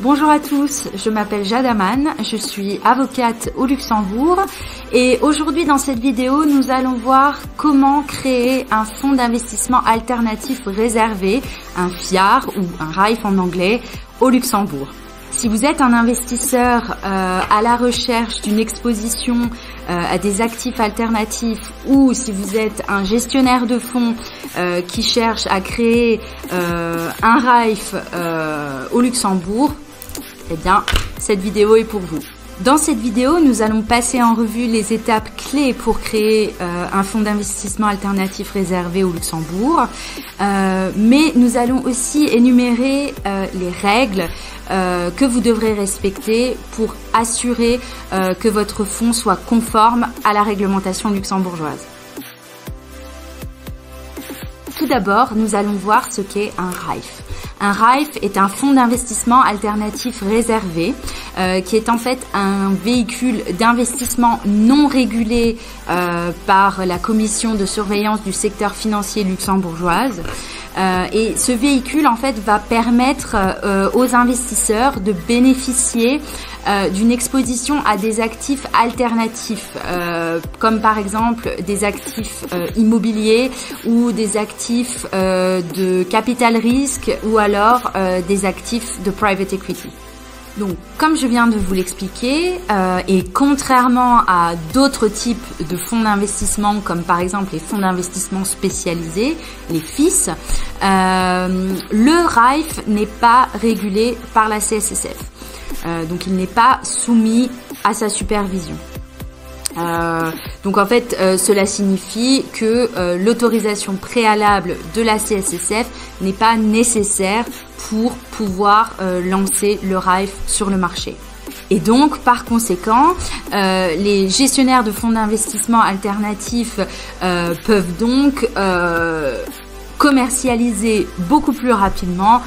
Bonjour à tous, je m'appelle Jade Aman, je suis avocate au Luxembourg et aujourd'hui dans cette vidéo nous allons voir comment créer un fonds d'investissement alternatif réservé, un FIAR ou un RAIF en anglais, au Luxembourg. Si vous êtes un investisseur à la recherche d'une exposition à des actifs alternatifs ou si vous êtes un gestionnaire de fonds qui cherche à créer un RAIF au Luxembourg, eh bien, cette vidéo est pour vous. Dans cette vidéo, nous allons passer en revue les étapes clés pour créer un fonds d'investissement alternatif réservé au Luxembourg, mais nous allons aussi énumérer les règles que vous devrez respecter pour assurer que votre fonds soit conforme à la réglementation luxembourgeoise. Tout d'abord, nous allons voir ce qu'est un RAIF. Un RAIF est un fonds d'investissement alternatif réservé qui est en fait un véhicule d'investissement non régulé par la commission de surveillance du secteur financier luxembourgeoise. Et ce véhicule en fait va permettre aux investisseurs de bénéficier d'une exposition à des actifs alternatifs, comme par exemple des actifs immobiliers ou des actifs de capital risque ou alors des actifs de private equity. Donc, comme je viens de vous l'expliquer, et contrairement à d'autres types de fonds d'investissement, comme par exemple les fonds d'investissement spécialisés, les FIS, le RAIF n'est pas régulé par la CSSF. Donc, il n'est pas soumis à sa supervision. Donc en fait, cela signifie que l'autorisation préalable de la CSSF n'est pas nécessaire pour pouvoir lancer le RAIF sur le marché. Et donc, par conséquent, les gestionnaires de fonds d'investissement alternatifs peuvent donc commercialiser beaucoup plus rapidement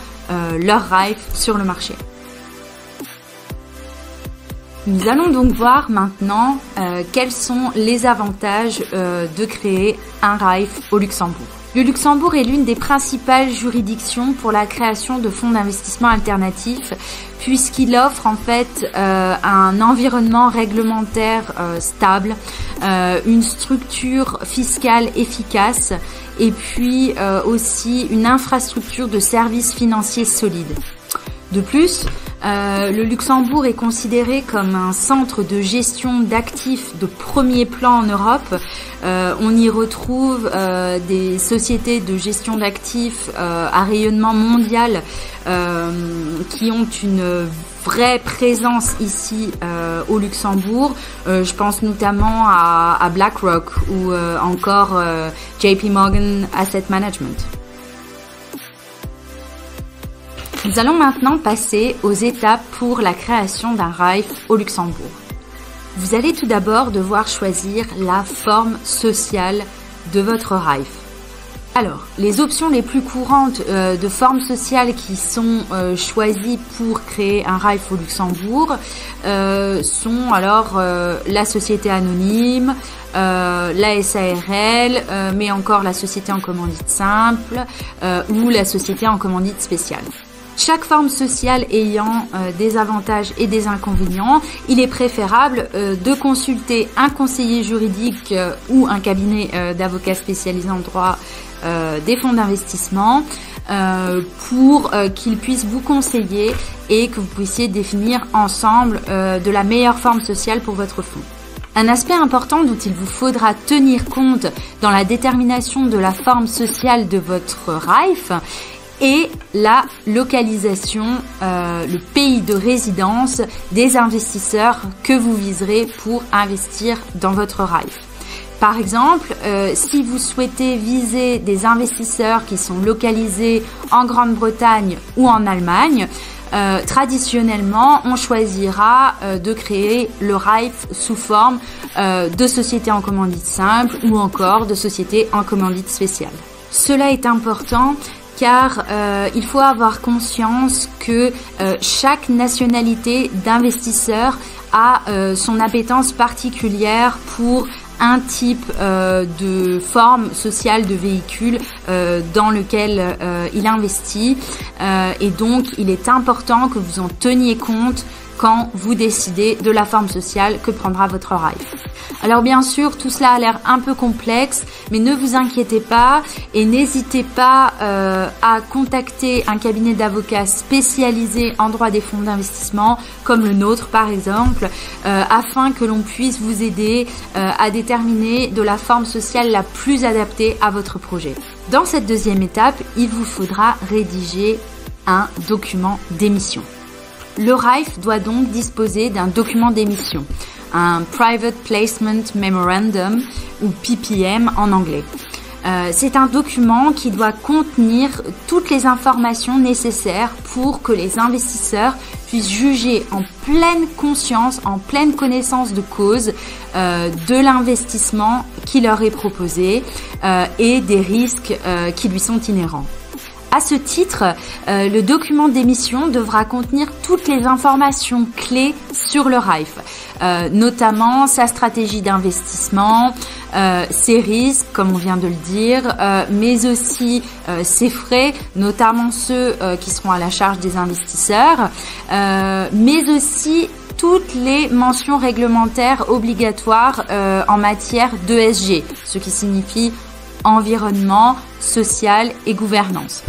leur RAIF sur le marché. Nous allons donc voir maintenant quels sont les avantages de créer un RAIF au Luxembourg. Le Luxembourg est l'une des principales juridictions pour la création de fonds d'investissement alternatifs puisqu'il offre en fait un environnement réglementaire stable, une structure fiscale efficace et puis aussi une infrastructure de services financiers solides. De plus, le Luxembourg est considéré comme un centre de gestion d'actifs de premier plan en Europe. On y retrouve des sociétés de gestion d'actifs à rayonnement mondial qui ont une vraie présence ici au Luxembourg. Je pense notamment à BlackRock ou encore JP Morgan Asset Management. Nous allons maintenant passer aux étapes pour la création d'un RAIF au Luxembourg. Vous allez tout d'abord devoir choisir la forme sociale de votre RAIF. Alors, les options les plus courantes de forme sociale qui sont choisies pour créer un RAIF au Luxembourg sont alors la société anonyme, la SARL, mais encore la société en commandite simple ou la société en commandite spéciale. Chaque forme sociale ayant des avantages et des inconvénients, il est préférable de consulter un conseiller juridique ou un cabinet d'avocats spécialisés en droit des fonds d'investissement pour qu'ils puissent vous conseiller et que vous puissiez définir ensemble de la meilleure forme sociale pour votre fonds. Un aspect important dont il vous faudra tenir compte dans la détermination de la forme sociale de votre RAIF et la localisation, le pays de résidence des investisseurs que vous viserez pour investir dans votre RAIF. Par exemple, si vous souhaitez viser des investisseurs qui sont localisés en Grande-Bretagne ou en Allemagne, traditionnellement, on choisira de créer le RAIF sous forme de société en commandite simple ou encore de société en commandite spéciale. Cela est important car il faut avoir conscience que chaque nationalité d'investisseur a son appétence particulière pour un type de forme sociale de véhicule dans lequel il investit et donc il est important que vous en teniez compte quand vous décidez de la forme sociale que prendra votre RIFE. Alors bien sûr, tout cela a l'air un peu complexe, mais ne vous inquiétez pas et n'hésitez pas à contacter un cabinet d'avocats spécialisé en droit des fonds d'investissement, comme le nôtre par exemple, afin que l'on puisse vous aider à déterminer de la forme sociale la plus adaptée à votre projet. Dans cette deuxième étape, il vous faudra rédiger un document d'émission. Le RIFE doit donc disposer d'un document d'émission, un Private Placement Memorandum ou PPM en anglais. C'est un document qui doit contenir toutes les informations nécessaires pour que les investisseurs puissent juger en pleine conscience, en pleine connaissance de cause de l'investissement qui leur est proposé et des risques qui lui sont inhérents. À ce titre, le document d'émission devra contenir toutes les informations clés sur le RIFE, notamment sa stratégie d'investissement, ses risques, comme on vient de le dire, mais aussi ses frais, notamment ceux qui seront à la charge des investisseurs, mais aussi toutes les mentions réglementaires obligatoires en matière d'ESG, ce qui signifie environnement, social et gouvernance.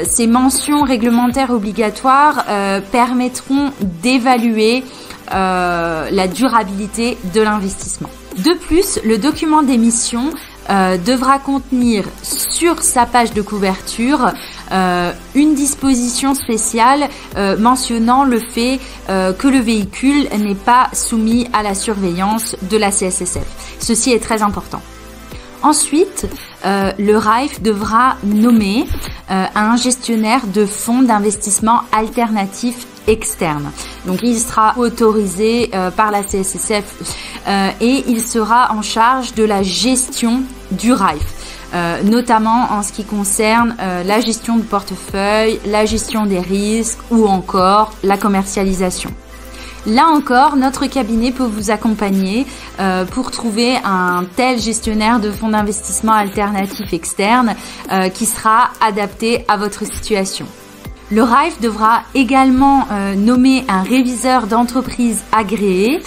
Ces mentions réglementaires obligatoires permettront d'évaluer la durabilité de l'investissement. De plus, le document d'émission devra contenir sur sa page de couverture une disposition spéciale mentionnant le fait que le véhicule n'est pas soumis à la surveillance de la CSSF. Ceci est très important. Ensuite, le RIFE devra nommer un gestionnaire de fonds d'investissement alternatifs externes. Donc, il sera autorisé par la CSSF et il sera en charge de la gestion du RIFE, notamment en ce qui concerne la gestion de portefeuille, la gestion des risques ou encore la commercialisation. Là encore, notre cabinet peut vous accompagner pour trouver un tel gestionnaire de fonds d'investissement alternatifs externes qui sera adapté à votre situation. Le RIFE devra également nommer un réviseur d'entreprise agréé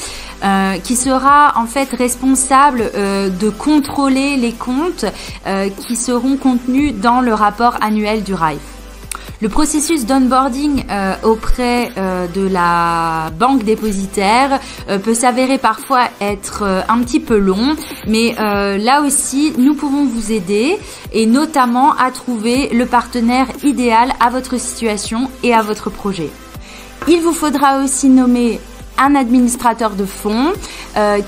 qui sera en fait responsable de contrôler les comptes qui seront contenus dans le rapport annuel du RIFE. Le processus d'onboarding auprès de la banque dépositaire peut s'avérer parfois être un petit peu long, mais là aussi, nous pouvons vous aider et notamment à trouver le partenaire idéal à votre situation et à votre projet. Il vous faudra aussi nommer un administrateur de fonds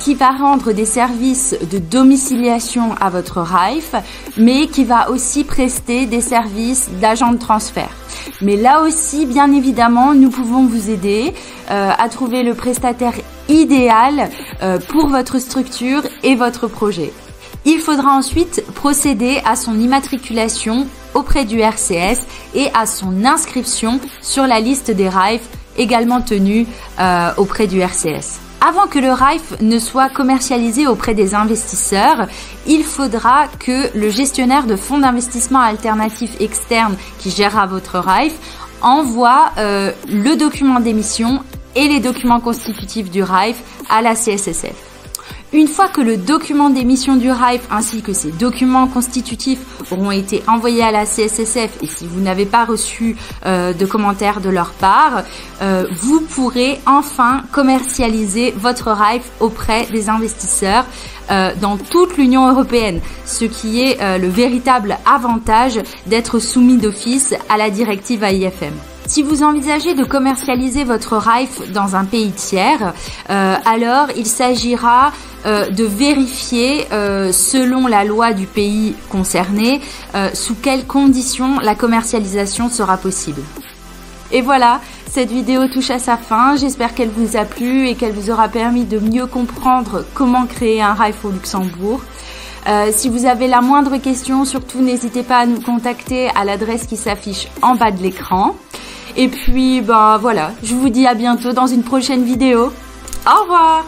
qui va rendre des services de domiciliation à votre RIFE, mais qui va aussi prester des services d'agent de transfert. Mais là aussi, bien évidemment, nous pouvons vous aider à trouver le prestataire idéal pour votre structure et votre projet. Il faudra ensuite procéder à son immatriculation auprès du RCS et à son inscription sur la liste des RIFE également tenue auprès du RCS. Avant que le RIFE ne soit commercialisé auprès des investisseurs, il faudra que le gestionnaire de fonds d'investissement alternatifs externes qui gérera votre RIFE envoie le document d'émission et les documents constitutifs du RIFE à la CSSF. Une fois que le document d'émission du RIFE ainsi que ses documents constitutifs auront été envoyés à la CSSF et si vous n'avez pas reçu de commentaires de leur part, vous pourrez enfin commercialiser votre RIFE auprès des investisseurs dans toute l'Union européenne, ce qui est le véritable avantage d'être soumis d'office à la directive AIFM. Si vous envisagez de commercialiser votre RIFE dans un pays tiers, alors il s'agira de vérifier selon la loi du pays concerné sous quelles conditions la commercialisation sera possible. Et voilà, cette vidéo touche à sa fin. J'espère qu'elle vous a plu et qu'elle vous aura permis de mieux comprendre comment créer un RIFE au Luxembourg. Si vous avez la moindre question, surtout n'hésitez pas à nous contacter à l'adresse qui s'affiche en bas de l'écran. Et puis, voilà, je vous dis à bientôt dans une prochaine vidéo. Au revoir!